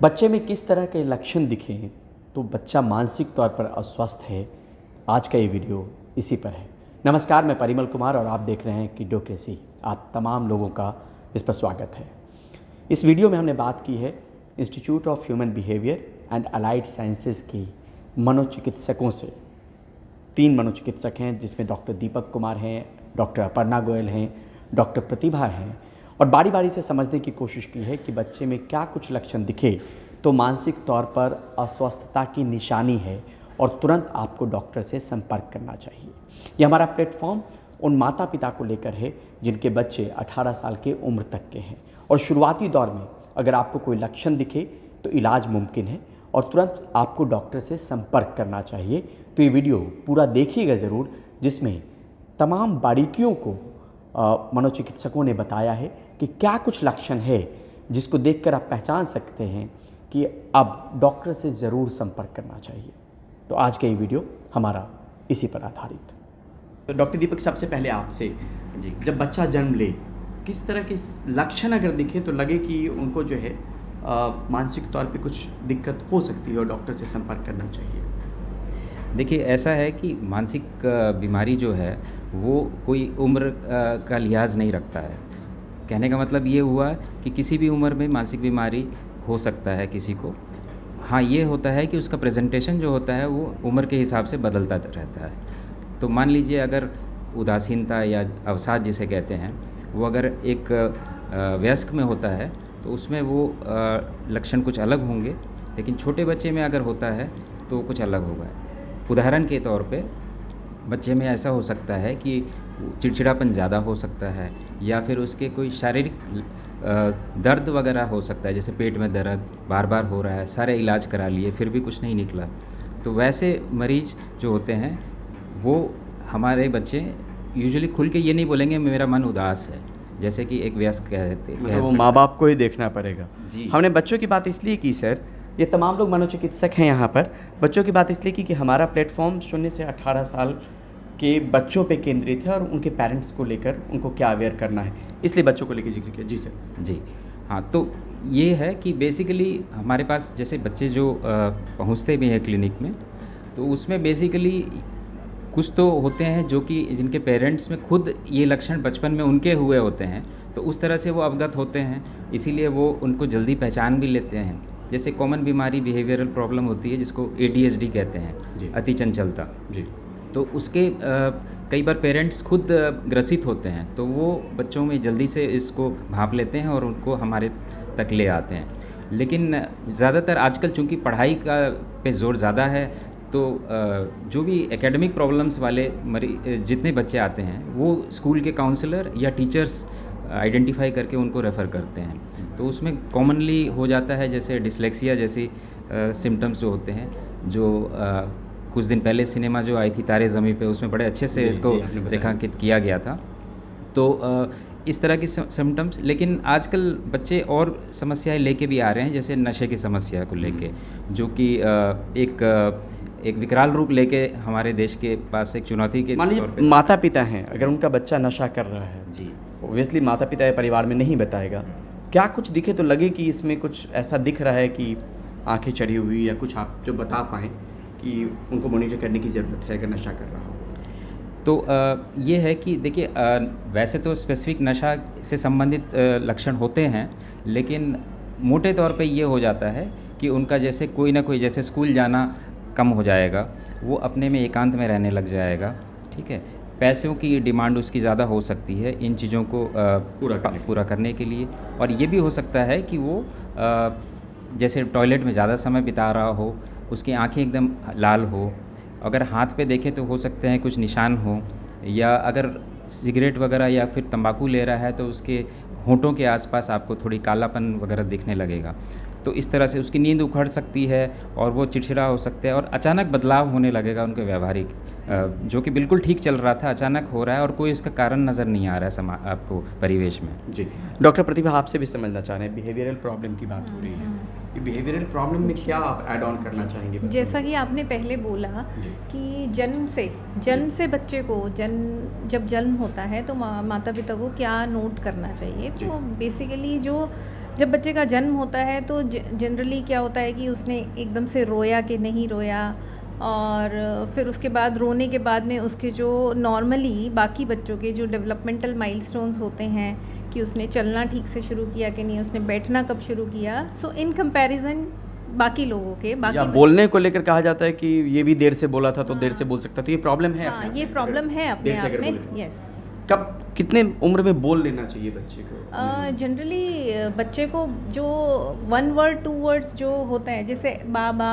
बच्चे में किस तरह के लक्षण दिखें तो बच्चा मानसिक तौर पर अस्वस्थ है, आज का ये वीडियो इसी पर है। नमस्कार, मैं परिमल कुमार और आप देख रहे हैं किडोक्रेसी। आप तमाम लोगों का इस पर स्वागत है। इस वीडियो में हमने बात की है institute of human behaviour and allied sciences के मनोचिकित्सकों से। 3 मनोचिकित्सक हैं जिसमें डॉक्टर दीपक कुमार हैं, डॉक्टर अपर्णा गोयल हैं, डॉक्टर प्रतिभा हैं, और बारी बारी से समझने की कोशिश की है कि बच्चे में क्या कुछ लक्षण दिखे तो मानसिक तौर पर अस्वस्थता की निशानी है और तुरंत आपको डॉक्टर से संपर्क करना चाहिए। ये हमारा प्लेटफॉर्म उन माता पिता को लेकर है जिनके बच्चे 18 साल के उम्र तक के हैं, और शुरुआती दौर में अगर आपको कोई लक्षण दिखे तो इलाज मुमकिन है और तुरंत आपको डॉक्टर से संपर्क करना चाहिए। तो ये वीडियो पूरा देखिएगा ज़रूर, जिसमें तमाम बारीकियों को मनोचिकित्सकों ने बताया है कि क्या कुछ लक्षण है जिसको देखकर आप पहचान सकते हैं कि अब डॉक्टर से ज़रूर संपर्क करना चाहिए। तो आज का ये वीडियो हमारा इसी पर आधारित। तो डॉक्टर दीपक, सबसे पहले आपसे जी, जब बच्चा जन्म ले किस तरह के लक्षण अगर दिखे तो लगे कि उनको जो है मानसिक तौर पे कुछ दिक्कत हो सकती है और डॉक्टर से संपर्क करना चाहिए? देखिए, ऐसा है कि मानसिक बीमारी जो है वो कोई उम्र का लिहाज नहीं रखता है। कहने का मतलब ये हुआ कि किसी भी उम्र में मानसिक बीमारी हो सकता है किसी को। हाँ, ये होता है कि उसका प्रेजेंटेशन जो होता है वो उम्र के हिसाब से बदलता रहता है। तो मान लीजिए अगर उदासीनता या अवसाद जिसे कहते हैं वो अगर एक वयस्क में होता है तो उसमें वो लक्षण कुछ अलग होंगे, लेकिन छोटे बच्चे में अगर होता है तो कुछ अलग होगा। उदाहरण के तौर पे बच्चे में ऐसा हो सकता है कि चिड़चिड़ापन ज़्यादा हो सकता है, या फिर उसके कोई शारीरिक दर्द वगैरह हो सकता है, जैसे पेट में दर्द बार बार हो रहा है, सारे इलाज करा लिए फिर भी कुछ नहीं निकला। तो वैसे मरीज जो होते हैं वो हमारे बच्चे यूजुअली खुल के ये नहीं बोलेंगे मेरा मन उदास है, जैसे कि एक वयस्क कहते हैं। मतलब वो माँ बाप को ही देखना पड़ेगा जी। हमने बच्चों की बात इसलिए की सर, ये तमाम लोग मनोचिकित्सक हैं यहाँ पर, बच्चों की बात इसलिए की कि हमारा प्लेटफॉर्म 0 से 18 साल के बच्चों पे केंद्रित है और उनके पेरेंट्स को लेकर उनको क्या अवेयर करना है, इसलिए बच्चों को लेकर जिक्र किया। जी सर। जी हाँ, तो ये है कि बेसिकली हमारे पास जैसे बच्चे जो पहुँचते भी हैं क्लिनिक में, तो उसमें बेसिकली कुछ तो होते हैं जो कि जिनके पेरेंट्स में खुद ये लक्षण बचपन में उनके हुए होते हैं, तो उस तरह से वो अवगत होते हैं, इसीलिए वो उनको जल्दी पहचान भी लेते हैं। जैसे कॉमन बीमारी बिहेवियरल प्रॉब्लम होती है जिसको ADHD कहते हैं, अति चंचलता जी। तो उसके कई बार पेरेंट्स खुद ग्रसित होते हैं, तो वो बच्चों में जल्दी से इसको भांप लेते हैं और उनको हमारे तक ले आते हैं। लेकिन ज़्यादातर आजकल चूँकि पढ़ाई का पे ज़ोर ज़्यादा है, तो जो भी एकेडमिक प्रॉब्लम्स वाले जितने बच्चे आते हैं वो स्कूल के काउंसलर या टीचर्स आइडेंटिफाई करके उनको रेफ़र करते हैं। तो उसमें कॉमनली हो जाता है जैसे डिसलेक्सिया जैसी सिम्टम्स जो होते हैं, जो कुछ दिन पहले सिनेमा जो आई थी तारे ज़मीं पे, उसमें बड़े अच्छे से इसको रेखांकित किया गया था। तो इस तरह की सिम्टम्स, लेकिन आजकल बच्चे और समस्याएं लेके भी आ रहे हैं, जैसे नशे की समस्या को लेके, जो कि एक विकराल रूप लेके हमारे देश के पास एक चुनौती के तौर पे। माता पिता हैं, अगर उनका बच्चा नशा कर रहा है जी, ओब्वियसली माता पिता या परिवार में नहीं बताएगा, क्या कुछ दिखे तो लगे कि इसमें कुछ ऐसा दिख रहा है कि आंखें चढ़ी हुई या कुछ आप जो बता पाएँ कि उनको मॉनिटर करने की ज़रूरत है अगर नशा कर रहा हो? तो ये है कि देखिए, वैसे तो स्पेसिफिक नशा से संबंधित लक्षण होते हैं, लेकिन मोटे तौर पे ये हो जाता है कि उनका जैसे कोई ना कोई, जैसे स्कूल जाना कम हो जाएगा, वो अपने में एकांत में रहने लग जाएगा, ठीक है। पैसों की डिमांड उसकी ज़्यादा हो सकती है इन चीज़ों को पूरा करने के लिए, और ये भी हो सकता है कि वो जैसे टॉयलेट में ज़्यादा समय बिता रहा हो, उसकी आंखें एकदम लाल हो, अगर हाथ पे देखें तो हो सकते हैं कुछ निशान हो, या अगर सिगरेट वगैरह या फिर तंबाकू ले रहा है तो उसके होंठों के आसपास आपको थोड़ी कालापन वगैरह दिखने लगेगा। तो इस तरह से उसकी नींद उखड़ सकती है और वो चिड़चिड़ा हो सकता है, और अचानक बदलाव होने लगेगा उनके व्यवहारिक, जो कि बिल्कुल ठीक चल रहा था अचानक हो रहा है और कोई इसका कारण नज़र नहीं आ रहा है आपको परिवेश में। जी डॉक्टर प्रतिभा, आपसे भी समझना चाह रहे हैं, बिहेवियरल प्रॉब्लम की बात हो रही है, ये बिहेवियरल प्रॉब्लम में क्या आप ऐड ऑन करना चाहेंगे? जैसा कि आपने पहले बोला कि जन्म से बच्चे को जब जन्म होता है तो माता पिता को क्या नोट करना चाहिए, तो बेसिकली जो जब बच्चे का जन्म होता है तो जनरली क्या होता है कि उसने एकदम से रोया कि नहीं रोया, और फिर उसके बाद रोने के बाद में उसके जो नॉर्मली बाकी बच्चों के जो डेवलपमेंटल माइलस्टोन्स होते हैं कि उसने चलना ठीक से शुरू किया कि नहीं, उसने बैठना कब शुरू किया, सो इन कंपैरिजन बाकी लोगों के या बाकी बोलने को लेकर कहा जाता है कि ये भी देर से बोला था तो देर से बोल सकता था, ये प्रॉब्लम है हाँ, अपने आप ये में, प्रॉब्लम अगर है अपने देर से आप अगर में। बोले तो। यस, कब कितने उम्र में बोल लेना चाहिए बच्चे को? जनरली बच्चे को जो 1 वर्ड 2 वर्ड्स जो होते हैं, जैसे बाबा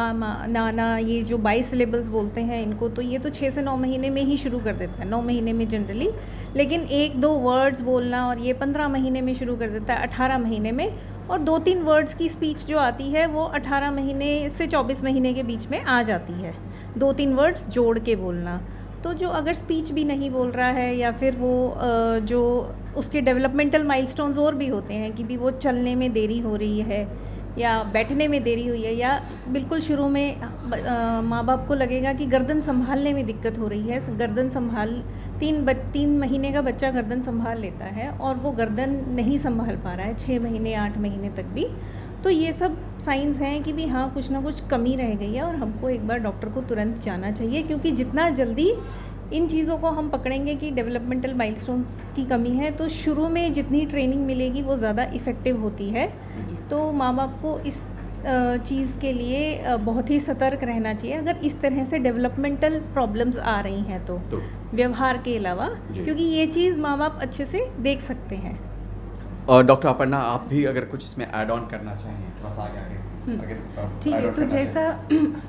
नाना, ये जो 22 सिलेबल्स बोलते हैं इनको, तो ये तो 6 से 9 महीने में ही शुरू कर देता है, 9 महीने में जनरली। लेकिन 1-2 वर्ड्स बोलना और ये 15 महीने में शुरू कर देता है, 18 महीने में। और 2-3 वर्ड्स की स्पीच जो आती है वो 18 महीने से 24 महीने के बीच में आ जाती है, 2-3 वर्ड्स जोड़ के बोलना। तो जो अगर स्पीच भी नहीं बोल रहा है या फिर वो जो उसके डेवलपमेंटल माइलस्टोन्स और भी होते हैं कि भी वो चलने में देरी हो रही है या बैठने में देरी हुई है, या बिल्कुल शुरू में माँ बाप को लगेगा कि गर्दन संभालने में दिक्कत हो रही है, गर्दन संभाल 3 महीने का बच्चा गर्दन संभाल लेता है और वो गर्दन नहीं संभाल पा रहा है 6 महीने 8 महीने तक भी, तो ये सब साइंस हैं कि भी हाँ कुछ ना कुछ कमी रह गई है और हमको एक बार डॉक्टर को तुरंत जाना चाहिए, क्योंकि जितना जल्दी इन चीज़ों को हम पकड़ेंगे कि डेवलपमेंटल माइलस्टोन्स की कमी है, तो शुरू में जितनी ट्रेनिंग मिलेगी वो ज़्यादा इफ़ेक्टिव होती है। तो माँ बाप को इस चीज़ के लिए बहुत ही सतर्क रहना चाहिए अगर इस तरह से डेवलपमेंटल प्रॉब्लम्स आ रही हैं तो व्यवहार के अलावा, क्योंकि ये चीज़ माँ बाप अच्छे से देख सकते हैं। और डॉक्टर अपर्णा, आप भी अगर कुछ इसमें ऐड ऑन करना चाहें, थोड़ा सा आगे ठीक है। तो जैसा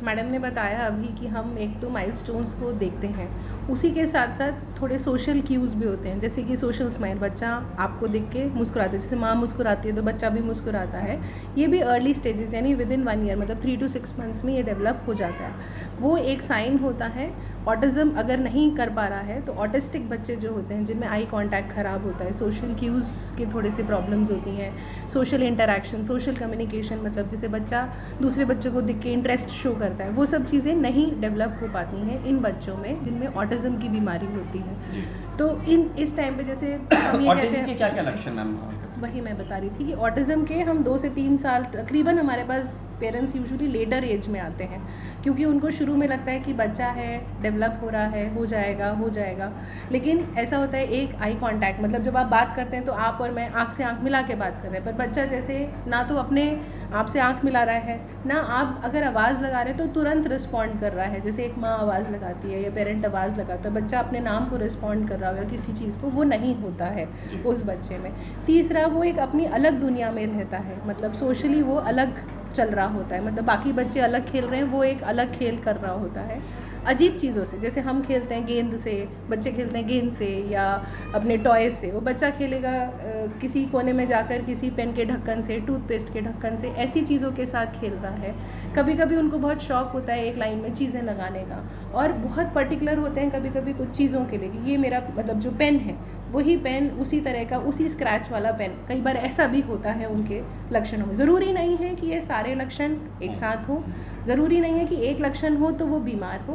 मैडम ने बताया अभी कि हम एक तो माइलस्टोन्स को देखते हैं, उसी के साथ साथ थोड़े सोशल क्यूज़ भी होते हैं, जैसे कि सोशल स्माइल, बच्चा आपको देख के मुस्कुराता है, जैसे माँ मुस्कुराती है तो बच्चा भी मुस्कुराता है। ये भी अर्ली स्टेजेस यानी विदिन 1 ईयर, मतलब 3 to 6 मंथ्स में ये डेवलप हो जाता है। वो एक साइन होता है। ऑटिज़म अगर नहीं कर पा रहा है तो ऑटिस्टिक बच्चे जो होते हैं जिनमें आई कांटेक्ट ख़राब होता है, सोशल क्यूज़ की थोड़ी सी प्रॉब्लम्स होती हैं, सोशल इंटरेक्शन, सोशल कम्युनिकेशन, मतलब जैसे बच्चा दूसरे बच्चों को देख के इंटरेस्ट शो करता है, वो सब चीज़ें नहीं डेवलप हो पाती हैं इन बच्चों में जिनमें ऑटिज़म की बीमारी होती है। तो इस टाइम पे जैसे हम ये कहते हैं, क्या क्या लक्षण मैम? वही मैं बता रही थी कि ऑटिज़म के हम 2 से 3 साल तकरीबन हमारे पास पेरेंट्स यूजुअली लेटर एज में आते हैं, क्योंकि उनको शुरू में लगता है कि बच्चा है, डेवलप हो रहा है, हो जाएगा। लेकिन ऐसा होता है, एक आई कांटेक्ट, मतलब जब आप बात करते हैं तो आप और मैं आँख से आँख मिला के बात कर रहे हैं, पर बच्चा जैसे ना तो अपने आप से आँख मिला रहा है, ना आप अगर आवाज़ लगा रहे हैं तो तुरंत रिस्पॉन्ड कर रहा है, जैसे एक माँ आवाज़ लगाती है या पेरेंट आवाज़ लगाता है, बच्चा अपने नाम को रिस्पॉन्ड कर रहा होगा किसी चीज़ को, वो नहीं होता है उस बच्चे में। तीसरा, वो एक अपनी अलग दुनिया में रहता है, मतलब सोशली वो अलग चल रहा होता है, मतलब बाकी बच्चे अलग खेल रहे हैं, वो एक अलग खेल कर रहा होता है अजीब चीज़ों से। जैसे हम खेलते हैं गेंद से, बच्चे खेलते हैं गेंद से या अपने टॉय से, वो बच्चा खेलेगा किसी कोने में जाकर किसी पेन के ढक्कन से, टूथपेस्ट के ढक्कन से, ऐसी चीज़ों के साथ खेल रहा है। कभी कभी उनको बहुत शौक होता है एक लाइन में चीज़ें लगाने का, और बहुत पर्टिकुलर होते हैं कभी कभी कुछ चीज़ों के लिए कि ये मेरा मतलब जो पेन है वही पेन, उसी तरह का, उसी स्क्रैच वाला पेन। कई बार ऐसा भी होता है उनके लक्षणों में। ज़रूरी नहीं है कि ये सारे लक्षण एक साथ हो, ज़रूरी नहीं है कि एक लक्षण हो तो वो बीमार हो,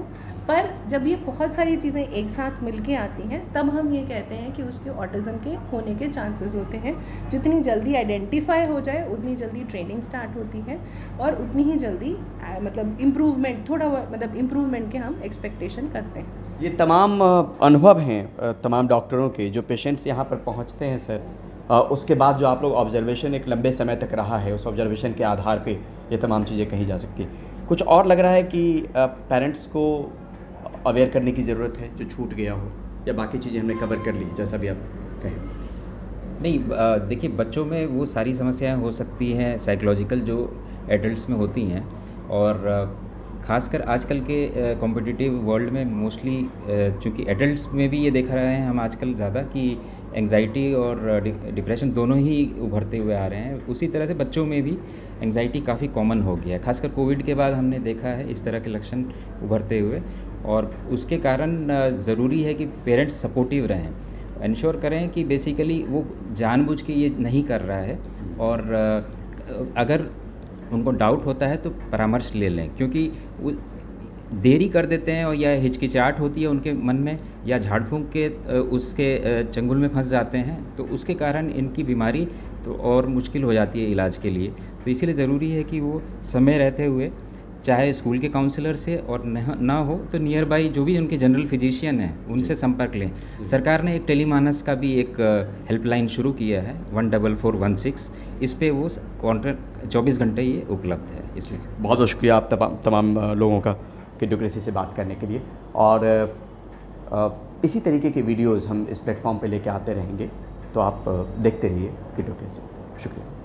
पर जब ये बहुत सारी चीज़ें एक साथ मिलके आती हैं तब हम ये कहते हैं कि उसके ऑटिज़म के होने के चांसेस होते हैं। जितनी जल्दी आइडेंटिफाई हो जाए उतनी जल्दी ट्रेनिंग स्टार्ट होती है और उतनी ही जल्दी मतलब इम्प्रूवमेंट, थोड़ा मतलब इम्प्रूवमेंट के हम एक्सपेक्टेशन करते हैं। ये तमाम अनुभव हैं तमाम डॉक्टरों के, जो पेशेंट्स यहाँ पर पहुँचते हैं सर, उसके बाद जो आप लोग ऑब्जर्वेशन एक लंबे समय तक रहा है, उस ऑब्जर्वेशन के आधार पे ये तमाम चीज़ें कही जा सकती हैं। कुछ और लग रहा है कि पेरेंट्स को अवेयर करने की ज़रूरत है जो छूट गया हो, या बाकी चीज़ें हमने कवर कर ली जैसा भी आप कहें? नहीं, देखिए बच्चों में वो सारी समस्याएं हो सकती हैं साइकोलॉजिकल जो एडल्ट्स में होती हैं, और ख़ासकर आजकल के कॉम्पिटिटिव वर्ल्ड में मोस्टली चूँकि एडल्ट्स में भी ये देख रहे हैं हम आजकल ज़्यादा कि एंग्जाइटी और डिप्रेशन दोनों ही उभरते हुए आ रहे हैं। उसी तरह से बच्चों में भी एंग्जाइटी काफ़ी कॉमन हो गया है, खासकर कोविड के बाद हमने देखा है इस तरह के लक्षण उभरते हुए, और उसके कारण ज़रूरी है कि पेरेंट्स सपोर्टिव रहें, इंश्योर करें कि बेसिकली वो जानबूझ के ये नहीं कर रहा है, और अगर उनको डाउट होता है तो परामर्श ले लें, क्योंकि देरी कर देते हैं और या हिचकिचाहट होती है उनके मन में, या झाड़ फूंक के उसके चंगुल में फंस जाते हैं, तो उसके कारण इनकी बीमारी तो और मुश्किल हो जाती है इलाज के लिए। तो इसीलिए ज़रूरी है कि वो समय रहते हुए, चाहे स्कूल के काउंसलर से, और ना हो तो नियर बाई जो भी उनके जनरल फिजिशियन हैं उनसे संपर्क लें। सरकार ने एक टेलीमानस का भी एक हेल्पलाइन शुरू किया है 14416, इस पे वो कॉन्ट्रैक्ट 24 घंटे ये उपलब्ध है। इसमें बहुत बहुत शुक्रिया आप तमाम लोगों का किडोक्रेसी से बात करने के लिए, और इसी तरीके के वीडियोज़ हम इस प्लेटफॉर्म पे लेके आते रहेंगे, तो आप देखते रहिए किडोक्रेसी। शुक्रिया।